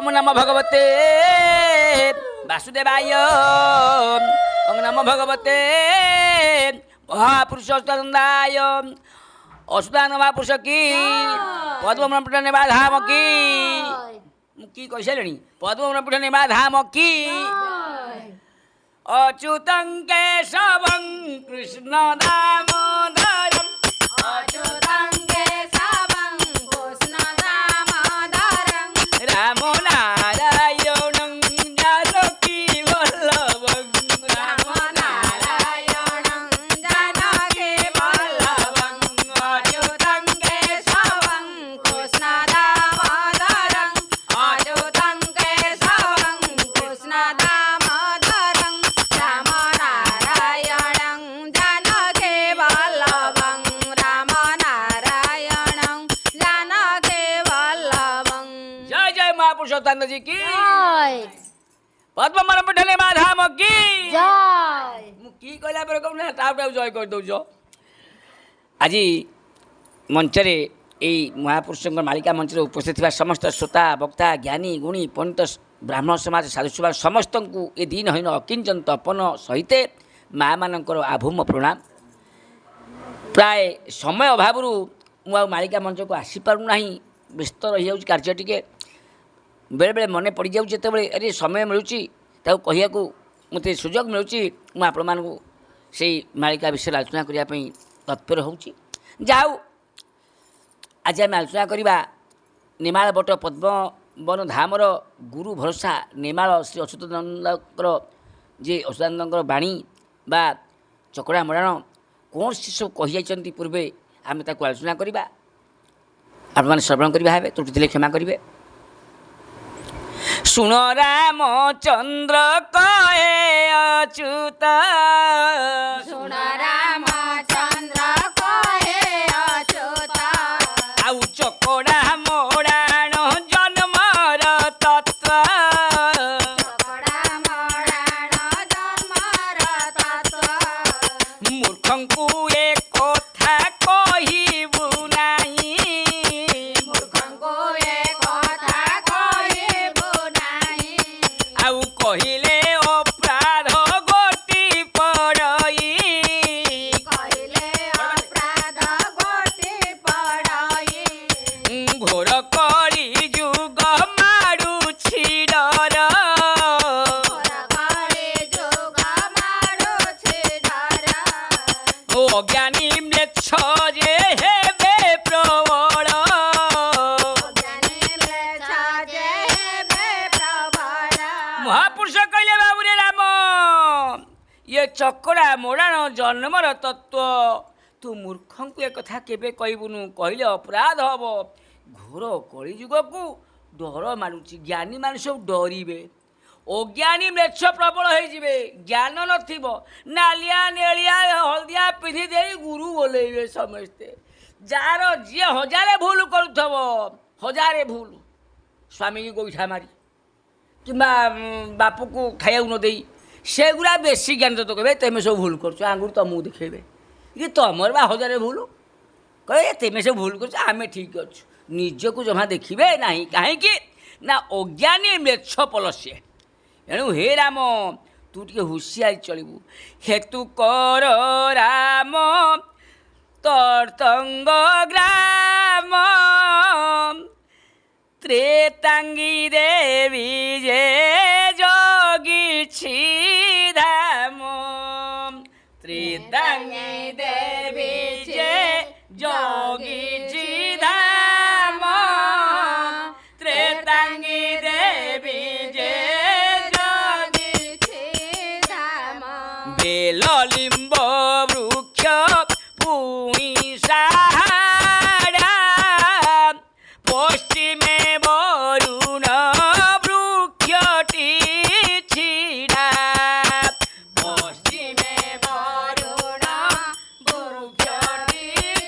ओम नमो भगवते वासुदेवाय ओम नमो भगवते महापुरुषोत्तरंदाय असुदान महापुरुष की पद्मपीठ नेबा धाम की कही सारे पद्मपीठ नेबा धाम की अच्युतं केशवं कृष्ण दामोदरं अच्युतं केशवं कृष्ण दामोदरं रामो नारायणं जानकी वल्लभं रामो नारायणं जानकी वल्लभं अच्युतं केशवं कृष्ण दामोदरं अच्युतं केशवं कृष्ण दामोदरं रामो नारायणं जानकी वल्लभं रामो नारायणं जानकी वल्लभं जय जय महापुरुषोत्तम जी की जय पद्मपीठ नेबा धाम की जय की कहला पर कहूँ ना टाउ टाउ जय कर दौच आज मंचरे यही महापुरुष मालिका मंचरे उपस्थित थी समस्त श्रोता वक्ता ज्ञानी गुणी पंडित ब्राह्मण समाज साधु समाज समस्त को ये दिन हईन अकिंचन तपन सहित माँ मानकर आभूम प्रणाम प्राय समय अभाव मुझे मालिका मंच को आसीपारूना व्यस्त रही जाऊँ कार्य टी बेले बेले मन पड़ जाऊँ जिते अरे समय मिलूँ कहया मत सुजोग मिलूँ मुझे आपण मानू से मालिका विषय आलोचना करने तत्पर हो जाऊ आज आम आलोचना करवा नेमाल बट पद्म वन धामर गुरु भरोसा नेमाल श्री अच्युतानंदर जे अच्युतानंदर बाणी बा चकड़ा मराण कौन से सब कही जाइछन्ति पूर्वे आम ताको आलोचना करवा आप श्रवण करवा हे त्रुटि थे क्षमा करेंगे सुन रामचंद्र कहे अच्युत सुन रामचंद्र कहे अच्युत आउ चकड़ा मोड़ाण जन्मर तत्व चकड़ा मराण जन्मर तत्व मूर्खंकु ए कथा कहिबु नाही मूर्खंको ए कथा कहिबु नाही आउ कहिले अपराध गोटी पड़ई कहिले अपराध गोटी पड़ई घोर कली जुग मारुछि डर कଳି ଯୁଗ ମାଡୁଛି ଡର अज्ञानी म्लेच्छ जे हेबे प्रबल ଅଜ୍ଞାନୀ ମ୍ଲେଚ୍ଛ ଯେ ହେବେ ପ୍ରବଳ महापुरुष कहले बाबू रे राम ये चकड़ा मोड़ाण जन्मर तत्व तू मूर्ख को एक कथा केबे कहबुनु कहले अपराध हम घोर कलिजुग को डर मानुची ज्ञानी मान सब डरिबे अज्ञानी म्लेच्छ प्रबल हो ज्ञान नथिब नालिया नेलिया हलदिया पिंधि दे गुरु बोलेबे समस्ते जार जी हजारे भूल करुथब हजारे भूल स्वामी की गोईठा मारी कि बापू को खाया न दे सेगुड़ा बेसी ज्ञान तो कहे तेमें सब भूल कर आंगुर तुमको देखेबे कि तुमर बा हजारे भूल कहे तेमें सब भूल कर आम ठीक अच्छु निजको जमा देखिए ना कहीं ना अज्ञानी म्लेच्छ पलसे एणु हे राम तू टे हुशियार चलू हेतु कर राम तर्तंग ग्राम त्रेतांगी देवी जे जोगी धाम त्रेतांगी देवी जे जोगी धाम त्रेतांगी देवी जे जोगी धाम बेल लिंब वृक्ष पुणी साहारा पश्चिमे वरुण वृक्षटी छिड़ा पश्चिमे वरुण वृक्षटी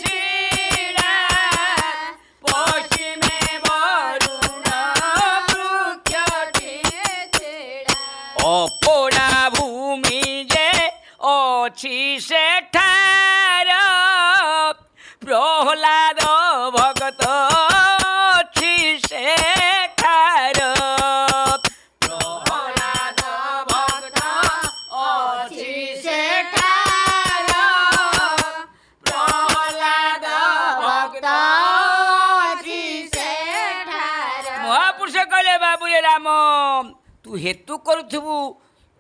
छिड़ा पश्चिमे वरुण वृक्षटी छिड़ा अपोड़ा भूमि जे अछि सेठार प्रहलाद भगत अछि सेठार ରାମ ତୁ ହେତୁ କରୁଥିବୁ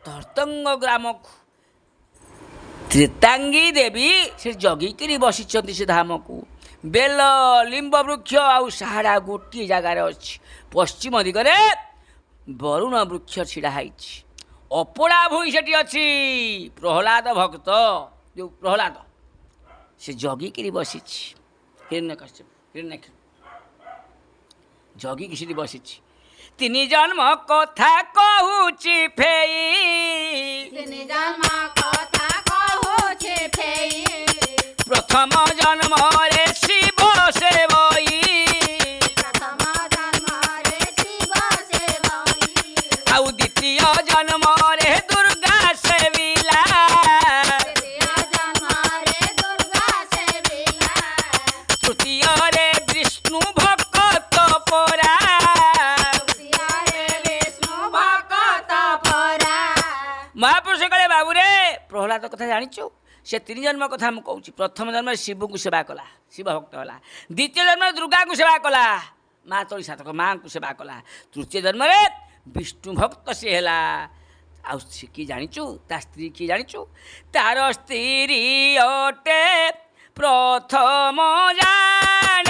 ତର୍ତ୍ତଙ୍ଗ ଗ୍ରାମକୁ ତ୍ରେତାଙ୍ଗୀ ଦେବୀ ସେ ଜଗିକିରି ବସିଛନ୍ତି ସେ ଧାମକୁ। ବେଲ ଲିମ୍ବ ବୃକ୍ଷ ଆଉ ସାହାଡ଼ା ଗୋଟିଏ ଜାଗାରେ ଅଛି। ପଶ୍ଚିମ ଦିଗରେ ବରୁଣ ବୃକ୍ଷ ଛିଡ଼ା ହେଇଛି। ଅପଡ଼ା ଭୂଇଁ ସେଠି ଅଛି। ପ୍ରହ୍ଲାଦ ଭକ୍ତ ଯେଉଁ ପ୍ରହ୍ଲାଦ ସେ ଜଗିକିରି ବସିଛି। ହିରଣ୍ୟକଶ୍ୟପ ଜଗିକି ସେଠି ବସିଛି। ତିନି ଜନ୍ମ କଥା କହୁଛି ଫେଇ, ତିନି ଜନ୍ମ କଥା କହୁଛି ଫେଇ, ପ୍ରଥମ ଜନ୍ମରେ ଶିବ ସେବଇ, ପ୍ରଥମ ଜନ୍ମରେ ଶିବ ସେବଇ, ଆଉ ଦ୍ୱିତୀୟ ଜନ୍ମରେ ଦୁର୍ଗା ସେବିଲା, ଦ୍ୱିତୀୟ ଜନ୍ମରେ ଦୁର୍ଗା ସେବିଲା, ତୃତୀୟରେ ବିଷ୍ଣୁ ଭକ୍ତ ପରା। ତୃତୀୟରେ ବିଷ୍ଣୁ ଭକ୍ତ ପରା। ମହାପୁରୁଷ କହିଲେ ବାବୁରେ ପ୍ରହ୍ଲାଦ କଥା ଜାଣିଛୁ? ସେ ତିନି ଜନ୍ମ କଥା ମୁଁ କହୁଛି। ପ୍ରଥମ ଜନ୍ମରେ ଶିବଙ୍କୁ ସେବା କଲା, ଶିବ ଭକ୍ତ ହେଲା। ଦ୍ୱିତୀୟ ଜନ୍ମରେ ଦୁର୍ଗାଙ୍କୁ ସେବା କଲା, ମା ତଳି ସାତକ ମାଆଙ୍କୁ ସେବା କଲା। ତୃତୀୟ ଜନ୍ମରେ ବିଷ୍ଣୁ ଭକ୍ତ ସେ ହେଲା। ଆଉ ସେ କିଏ ଜାଣିଛୁ? ତା ସ୍ତ୍ରୀ କିଏ ଜାଣିଛୁ? ତାର ସ୍ତ୍ରୀ ଅଟେ ପ୍ରଥମ ଜାଣ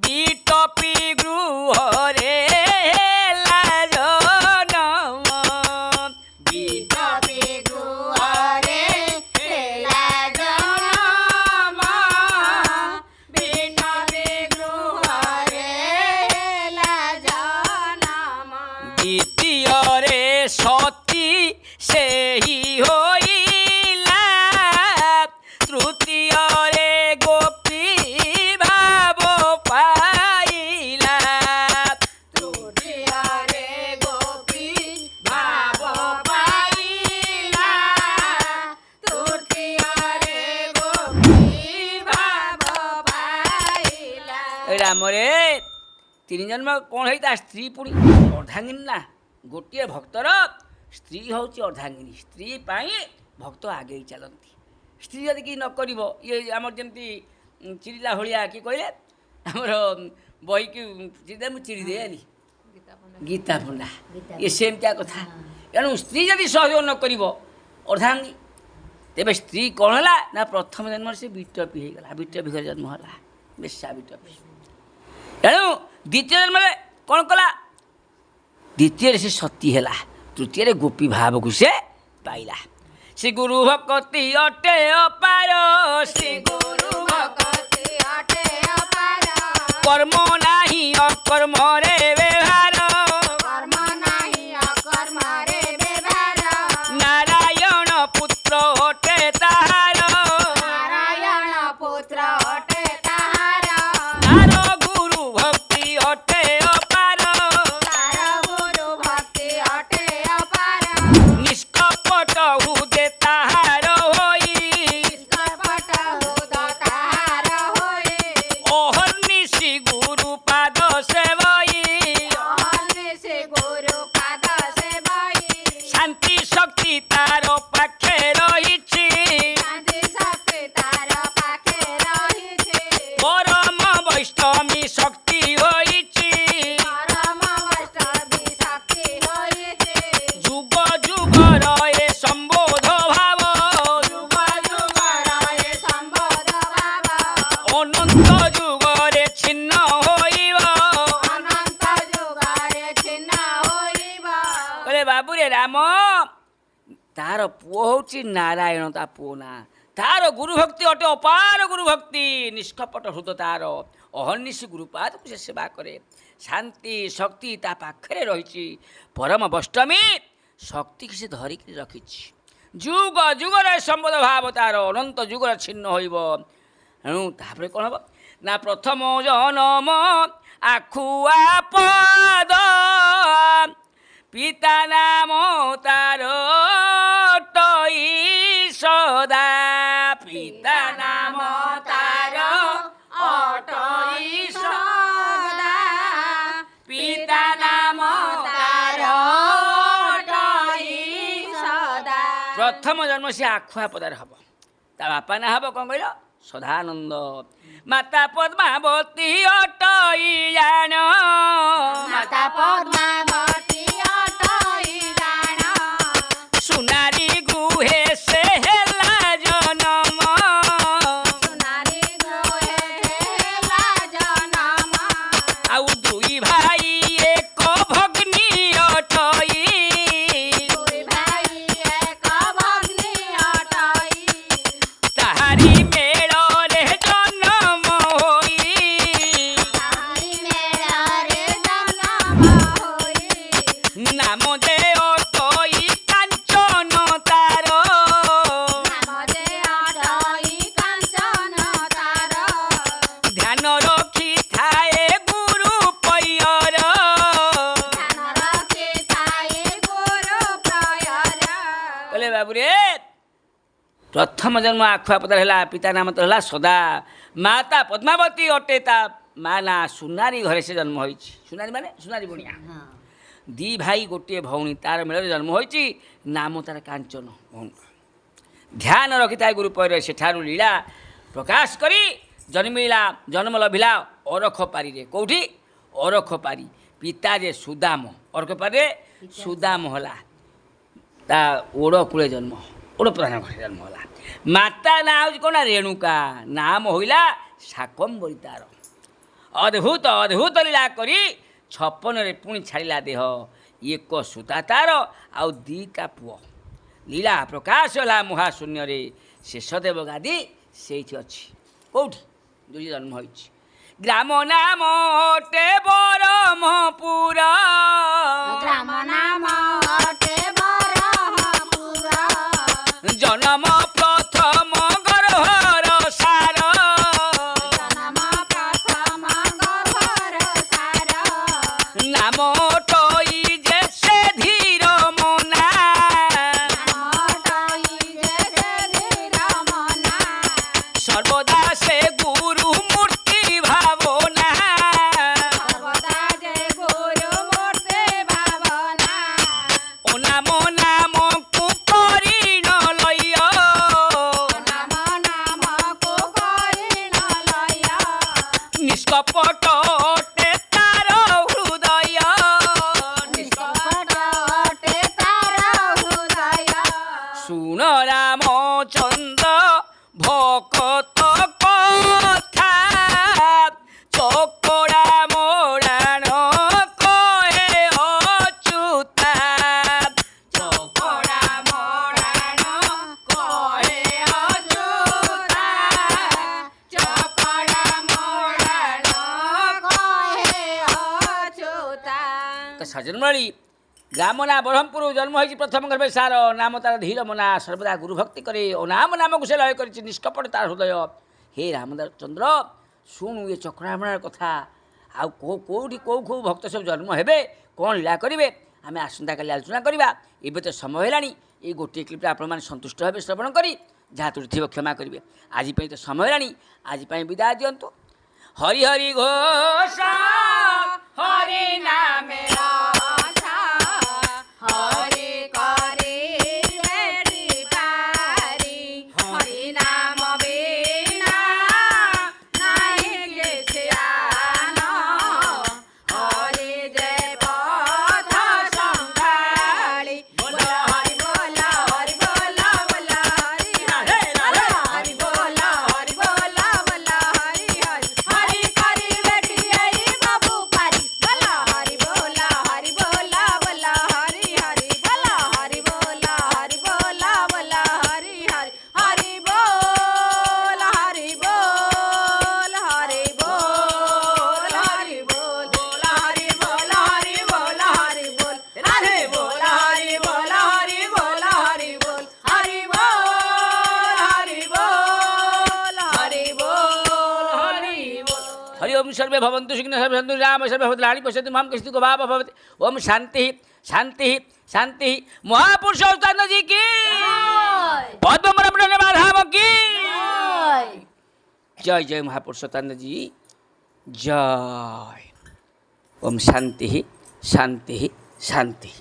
ବିଟପି ଗୃହରେ ହେଲା ଜନମ। ବିଟପି ଗୃହରେ ହେଲା ଜନମ, ବିଟପି ଗୃହରେ ହେଲା ଜନମ। ଦ୍ୱିତୀୟରେ ସତୀ ସେହି ହୋଇଲା, ତୃତୀୟରେ ଗୋପୀ ଭାବ ପାଇଲା, ତୃତୀୟରେ ଗୋପୀ ଭାବ ପାଇଲା, ତୃତୀୟରେ ଗୋପୀ ଭାବ ପାଇଲା। ରାମରେ ତିନି ଜନ୍ମ କ'ଣ ହେଇ ତା ସ୍ତ୍ରୀ ପୁଣି ଅର୍ଦ୍ଧାଙ୍ଗିନୀ ନା। ଗୋଟିଏ ଭକ୍ତର ସ୍ତ୍ରୀ ହେଉଛି ଅର୍ଦ୍ଧାଙ୍ଗିନୀ। ସ୍ତ୍ରୀ ପାଇଁ ଭକ୍ତ ଆଗେଇ ଚାଲନ୍ତି। ସ୍ତ୍ରୀ ଯଦି କି ନ କରିବ, ଇଏ ଆମର ଯେମିତି ଚିରିଲା ଭଳିଆ କି କହିଲେ ଆମର ବହିକି ଚିରିଦେ ମୁଁ ଚିରିଦେଲି ଗୀତା ପଣ୍ଡା, ଇଏ ସେମିତିଆ କଥା। ଏଣୁ ସ୍ତ୍ରୀ ଯଦି ସହଯୋଗ ନ କରିବ ଅର୍ଦ୍ଧାଙ୍ଗୀ, ତେବେ ସ୍ତ୍ରୀ କ'ଣ ହେଲା ନା ପ୍ରଥମ ଜନ୍ମରେ ସେ ବିଟପି ହେଇଗଲା। ବିଟପି ଘରେ ଜନ୍ମ ହେଲା, ବେଶା ବିଟପି। ଏଣୁ ଦ୍ୱିତୀୟ ଜନ୍ମରେ କ'ଣ କଲା? ଦ୍ୱିତୀୟରେ ସେ ସତୀ ହେଲା, ତୃତୀୟରେ ଗୋପୀ ଭାବକୁ ସେ ପାଇଲା। ଶ୍ରୀ ଗୁରୁ ଭକତି ଅଟେ ଅପାର, ଶ୍ରୀ ଗୁରୁ ଭକତି ଅଟେ ଅପାର, କର୍ମ ନାହିଁ ଅକର୍ମରେ ବ୍ୟବହାର, କର୍ମ ନାହିଁ ଅକର୍ମରେ ବ୍ୟବହାର, ନାରାୟଣ ପୁତ୍ର ଅଟେ ତାହାର, ନାରାୟଣ ପୁତ୍ର ଅଟେ ତାହାର, ତାର ଗୁରୁ ଭକ୍ତି ଅଟେ ଅପାର, ତାର ଗୁରୁ ଭକ୍ତି ଅଟେ ଅପାର, ନିଷ୍କପଟ ହୁଦେ ତାହାର ହୋଇ, ନିଷ୍କପଟ ହୃଦ ତାହାର ହୋଇ, ଅହର୍ନିଶି ଗୁରୁ ପାଦ ସେବଇ, ଅହର୍ନିଶି ଗୁରୁ ପାଦ ସେବଇ, ଶାନ୍ତି ଶକ୍ତି ତାର ପାଖେ ରହିଛି, ଶାନ୍ତି ଶକ୍ତି ତାର ପାଖେ ରହିଛି, ପରମ ବୈଷ୍ଣବୀ ଶକ୍ତି ହୋଇଛି, ପରମ ବୈଷ୍ଣବୀ ଶକ୍ତି ହୋଇଛି, ଯୁଗ ଯୁଗର ଏ ସମ୍ବୋଧ ଭାବ, ଯୁଗ ଯୁଗର ଏ ସମ୍ବୋଧ ଭାବ, ଅନନ୍ତ ଯୁଗରେ ଛିନ୍ନ ହୋଇବ। ଅନନ୍ତ ଯୁଗରେ ଛିନ୍ନ ହୋଇବ। କହିଲେ ବାବୁରେ ରାମ ତାର ପୁଅ ହେଉଛି ନାରାୟଣ, ତା ପୁଅ ନା। ତାର ଗୁରୁ ଭକ୍ତି ଅଟେ ଅପାର ଗୁରୁ ଭକ୍ତି, ନିଷ୍କପଟ ହୃଦ ତାର, ଅହର୍ନିଶି ଗୁରୁପାଦକୁ ସେ ସେବା କରେ, ଶାନ୍ତି ଶକ୍ତି ତା ପାଖରେ ରହିଛି, ପରମ ବୈଷ୍ଣବୀ ଶକ୍ତିକି ସେ ଧରିକି ରଖିଛି, ଯୁଗ ଯୁଗର ସମ୍ବଦ ଭାବ ତାର, ଅନନ୍ତ ଯୁଗର ଛିନ୍ନ ହୋଇବ। ଏଣୁ ତାପରେ କ'ଣ ହେବ ନା ପ୍ରଥମ ଜନମ ଆଖୁଆ ପଦ, ପିତା ନାମ ତାର ଟଇ ସଦା, ପିତା ନାମ ତାର ଅଟଇ ସଦା, ପିତା ନାମ ତାର ଅଟଇ ସଦା। ପ୍ରଥମ ଜନ୍ମ ସେ ଆଖୁଆ ପଦାରେ ହେବ। ତା ବାପା ନାଁ ହେବ କ'ଣ କହିଲ? ସଦାନନ୍ଦ ମାତା ପଦ୍ମାବତୀ ଅଟଇ ଜାଣ ମାତା ପଦ୍ମାବତୀ ଅଟଇ ଜାଣ ସୁନାରୀ ଗୃହେ ସେ ହେଲା ଜନମ ସୁନାରୀ ଗୃହେ ହେଲା ଜନମ ଆଉ ଦୁଇ ଭାଇ ଏକ ଭଗ୍ନୀ ଅଟଇ ଦୁଇ ଭାଇ ଏକ ଭଗ୍ନୀ ଅଟଇ ତାହାରି ମେଳରେ ଜନମ ହୋଇ ତାହାରି ମେଳରେ ଜନମ ହୋଇ ନାମ ଯେ ଅଟଇ କାଞ୍ଚନ ତାର ନାମ ଯେ ଅଟଇ କାଞ୍ଚନ ତାର ଧ୍ୟାନ ରଖିଥାଏ ଗୁରୁ ପୟର ଧ୍ୟାନ ରଖିଥାଏ ଗୁରୁ ପ୍ରୟର କହିଲେ ବାବୁରେ ପ୍ରଥମ ଜନ୍ମ ଆଖୁଆପଦାର ହେଲା ପିତା ନାମ ତ ହେଲା ସଦା ମାତା ପଦ୍ମାବତୀ ଅଟେ ତା ମା ନା ସୁନାରୀ ଘରେ ସେ ଜନ୍ମ ହୋଇଛି ସୁନାରୀ ମାନେ ସୁନାରୀ ବଣିଆ ଦି ଭାଇ ଗୋଟିଏ ଭଉଣୀ ତାର ମେଳରେ ଜନ୍ମ ହୋଇଛି ନାମ ତାର କାଞ୍ଚନ ଭଉଣୀ ଧ୍ୟାନ ରଖିଥାଏ ଗୁରୁ ପୟରେ ସେଠାରୁ ଲୀଳା ପ୍ରକାଶ କରି ଜନ୍ମ ଲଭିଲା ଅରଖ ପାରିରେ କେଉଁଠି ଅରଖ ପାରି ପିତା ଯେ ସୁଦାମ ଅରଖ ପାରିରେ ସୁଦାମ ହେଲା ତା ଓଡ଼ କୂଳେ ଜନ୍ମ ଓଡ଼ ପ୍ରଧାନ ଘରେ ଜନ୍ମ ହେଲା ମାତା ନାଁ ହେଉଛି କ'ଣ ନା ରେଣୁକା ନାମ ହୋଇଲା ଶାକମ୍ବରୀ ତାର ଅଦ୍ଭୁତ ଅଦ୍ଭୁତ ଲୀଳା କରି ଛପନରେ ପୁଣି ଛାଡ଼ିଲା ଦେହ ଏକ ସୂତା ତାର ଆଉ ଦିଟା ପୁଅ ଲୀଳା ପ୍ରକାଶ ହେଲା ମହାଶୂନ୍ୟରେ ଶେଷଦେବ ଗାଦି ସେଇଠି ଅଛି କେଉଁଠି ଯୋଉଠି ଜନ୍ମ ହୋଇଛି ଗ୍ରାମ ନାମ ଅଟେ ବରମପୁର ଗ୍ରାମ ନାମ ଅଟେ ବରହପୁର ଜନମ ପ୍ରଥମ ଗର୍ଭର ସାର ଜନମ ପ୍ରଥମ ଗର୍ଭର ସାର ନାମ ଅଟଇ ଯେ ସେ ଧୀର ମନା ନାମ ଅଟଇ ଯେ ସେ ଧୀର ମନା ସର୍ବଦା ସେ ଗୁରୁ ମୂର୍ତ୍ତି ଭାବନା ସର୍ବଦା ଯେ ଗୁରୁ ମୂର୍ତ୍ତି ଭାବନା ଓ ନାମ ନାମକୁ କରିଣ ଲୟ ନାମ ନାମକୁ କରିଣ ଲୟ ନିଷ୍କପଟ ଅଟେ ତାର ହୃଦୟ ନିଷ୍କପଟ ଅଟେ ତାର ହୃଦୟ ଶୁଣ ରାମଚନ୍ଦ୍ର ଭକତ କଥା ଚକଡ଼ା ମୋଡ଼ାଣ କହେ ଅଚ୍ୟୁତା ଚକଡ଼ା ମୋଡ଼ାଣ କହେ ଅଚ୍ୟୁତା ଚକଡ଼ା ମୋଡ଼ାଣ କହେ ଅଚ୍ୟୁତା ତ ସଜନମଣି ଗ୍ରାମ ନା ବ୍ରହ୍ମପୁର ଜନ୍ମ ହୋଇଛି ପ୍ରଥମ ଗର୍ଭେ ସାର ନାମ ତାର ଧୀର ମନା ସର୍ବଦା ଗୁରୁ ଭକ୍ତି କରେ ଓ ନାମ ନାମକୁ ସେ ଲୟ କରିଛି ନିଷ୍କପଟ ତାର ହୃଦୟ ହେ ରାମଚନ୍ଦ୍ର ଶୁଣୁ ଏ ଚକ୍ରାମଣାର କଥା ଆଉ କେଉଁଠି କେଉଁ ଭକ୍ତ ସବୁ ଜନ୍ମ ହେବେ କ'ଣ ଲୀଳା କରିବେ ଆମେ ଆସନ୍ତାକାଲି ଆଲୋଚନା କରିବା ଏବେ ତ ସମୟ ହେଲାଣି ଏଇ ଗୋଟିଏ କ୍ଲିପ୍ରେ ଆପଣମାନେ ସନ୍ତୁଷ୍ଟ ହେବେ ଶ୍ରବଣ କରି ଯାହା ତ୍ରୁଟି ଥିବ କ୍ଷମା କରିବେ ଆଜି ପାଇଁ ତ ସମୟ ହେଲାଣି ଆଜି ପାଇଁ ବିଦାୟ ଦିଅନ୍ତୁ ହରି ହରି ଘୋଷ ହରି ନାମେ ହରି କରି ଏଠି ପାରି ହରି ନାମ ବିନା ନାହିଁ କିଛି ଆନ ହରି ଯେ ପଥ ସମ୍ଭାଳି ବୋଲ ହରି ବୋଲ ହରି ବୋଲ ବୋଲ ହରି ହରି ହରି ବୋଲ ହରି ବୋଲ ବୋଲ ହରି ହରି ହରି କରି ବେଟି ଏଇ ବାବୁ ପାରି ବୋଲ ହରି ବୋଲ ହରି ବୋଲ ବୋଲ ହରି ହରି ବୋଲ ହରି ବୋଲ ହରି ବୋଲ ବୋଲ ହରି ହରି ହରି ବୋଲ ହରି ବୋଲ ହରି ବୋଲ ହରି ବୋଲ ହରି ବୋଲ ହରି ବୋଲ ହରି ବୋଲ ରାଧେ ବୋଲ ହରି ବୋଲ ହରି ବୋଲ ହରି ବୋଲ ହରି ବୋଲ ହରି ବୋଲ ହରି ବୋଲ ହରି ବୋଲ हरि ओम सर्वे भवन्तु सुखिनः सर्वे सन्तु राम सर्वे भवतु लानि पश्यतु मां कश्चित् भाव भवति ओम शांति शांति शांति महापुरुष अवतार जी की पद्म ब्रह्मण्य धाम की जय जय महापुरुष अवतार जी जय ओम शांति शांति शांति